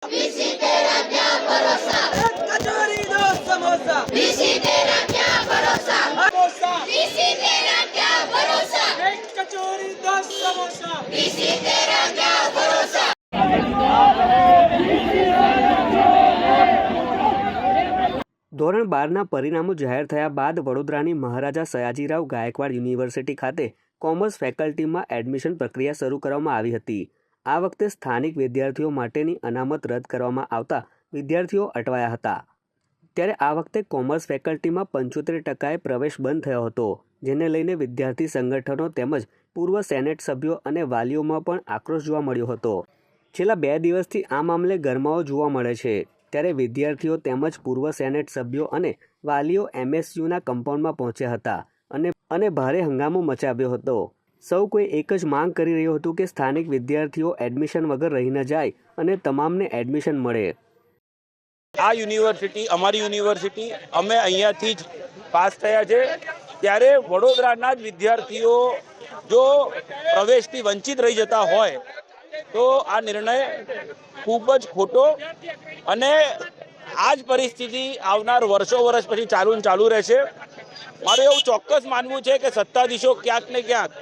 BC तेरा क्या भरोसा, कचौरी दो समोसा, बीसी तेरा क्या भरोसा, समोसा, बीसी तेरा क्या भरोसा, एक कचौरी दो समोसा, बीसी तेरा क्या भरोसा। ધોરણ 12ના પરિણામો જાહેર થયા બાદ વડોદરાની મહારાજા સયાજીરાવ ગાયકવાડ યુનિવર્સિટી ખાતે કોમર્સ ફેકલ્ટીમાં એડમિશન પ્રક્રિયા શરૂ કરવામાં આવી હતી। આ વખતે સ્થાનિક વિદ્યાર્થીઓ માટેની અનામત રદ કરવામાં આવતા વિદ્યાર્થીઓ અટવાયા હતા। ત્યારે આ વખતે કોમર્સ ફેકલ્ટીમાં 75% પ્રવેશ બંધ થયો હતો, જેને લઈને વિદ્યાર્થી સંગઠનો તેમજ પૂર્વ સેનેટ સભ્યો અને વાલીઓમાં પણ આક્રોશ જોવા મળ્યો હતો। છેલ્લા 2 દિવસથી આ મામલે ગરમાવો જોવા મળે છે। ત્યારે વિદ્યાર્થીઓ તેમજ પૂર્વ સેનેટ સભ્યો અને વાલીઓ MSUના કમ્પાઉન્ડમાં પહોંચ્યા હતા અને ભારે હંગામો મચાવ્યો હતો। સૌ કોઈ એક જ માંગ કરી રહ્યું હતું કે સ્થાનિક વિદ્યાર્થીઓ એડમિશન વગર રહી ન જાય અને તમામને એડમિશન મળે। આ યુનિવર્સિટી અમારી યુનિવર્સિટી અમે અહીંયાથી જ પાસ થયા છે, ત્યારે વડોદરાના જ વિદ્યાર્થીઓ જો પ્રવેશથી વંચિત રહી જતા હોય તો આ નિર્ણય ખૂબ જ ખોટો અને આ જ પરિસ્થિતિ આવનાર વર્ષો પછી ચાલુ રહેશે। મારું એવું ચોક્કસ માનવું છે કે સત્તાધીશો ક્યાંક ને ક્યાંક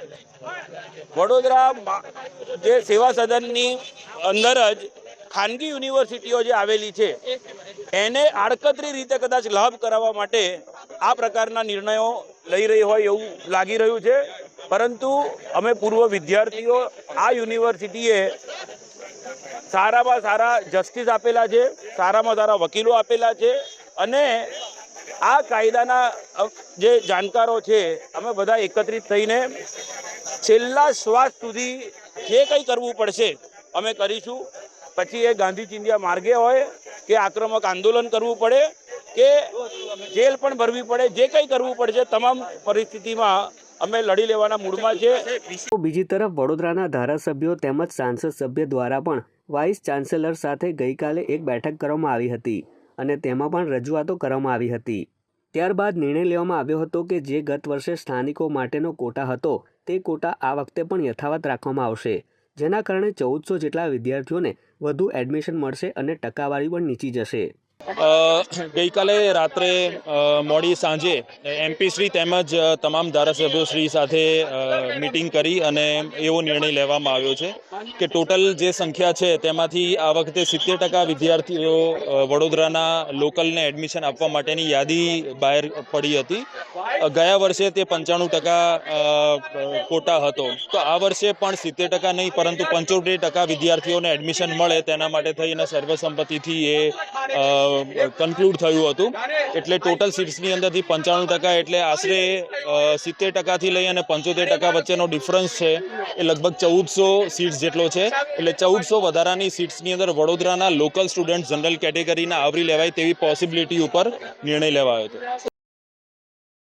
વડોદરા જે સેવા સદનની અંદર જ ખાનગી યુનિવર્સિટીઓ જે આવેલી છે એને આડકતરી રીતે કદાચ લાભ કરાવવા માટે આ પ્રકારના નિર્ણયો લઈ રહી હોય એવું લાગી રહ્યું છે। પરંતુ અમે પૂર્વ વિદ્યાર્થીઓ આ યુનિવર્સિટીએ સારામાં સારા જસ્ટિસ આપેલા છે, સારામાં સારા વકીલો આપેલા છે અને આ કાયદાના જે જાણકારો છે અમે બધા એકત્રિત થઈને છેલ્લા શ્વાસ સુધી જે કંઈ કરવું પડશે અમે કરીશું। પછી એ ગાંધી ચિંધ્યા માર્ગે હોય કે આક્રમક આંદોલન કરવું પડે કે જેલ પણ ભરવી પડે, જે કંઈ કરવું પડશે તમામ પરિસ્થિતિમાં અમે લડી લેવાના મૂડમાં છે। બીજી તરફ વડોદરાના ધારાસભ્યો તેમજ સાંસદ સભ્ય દ્વારા પણ વાઇસ ચાન્સેલર સાથે ગઈકાલે એક બેઠક કરવામાં આવી હતી અને તેમાં પણ રજૂઆતો કરવામાં આવી હતી। ત્યારબાદ નિર્ણય લેવામાં આવ્યો હતો કે જે ગત વર્ષે સ્થાનિકો માટેનો કોટા હતો તે કોટા આ વખતે પણ યથાવત રાખવામાં આવશે, જેના કારણે 1400 જેટલા વિદ્યાર્થીઓને વધુ એડમિશન મળશે અને ટકાવારી પણ નીચી જશે। ગઈકાલે રાત્રે મોડી સાંજે MP શ્રી તેમજ તમામ ધારાસભ્યો શ્રી સાથે મિટિંગ કરી અને એવો નિર્ણય લેવામાં આવ્યો છે કે ટોટલ જે સંખ્યા છે તેમાંથી આ વખતે 70% વિદ્યાર્થીઓ વડોદરાના લોકલને એડમિશન આપવા માટેની યાદી બહાર પડી હતી। ગયા વર્ષે તે 95% કોટા હતો, તો આ વર્ષે પણ 70% નહીં પરંતુ 75% વિદ્યાર્થીઓને એડમિશન મળે તેના માટે થઈને સર્વસંમતિથી એ કન્ક્લુડ થયું હતું। એટલે ટોટલ સીટ્સની અંદરથી 95% એટલે આશરે 70%થી લઈ અને 75% વચ્ચેનો ડિફરન્સ છે એ લગભગ 1400 સીટ્સ જેટલો છે। એટલે 1400 વધારાની સીટ્સની અંદર વડોદરાના લોકલ સ્ટુડન્ટ જનરલ કેટેગરીના આવરી લેવાય તેવી પોસિબિલિટી ઉપર નિર્ણય લેવાયો હતો।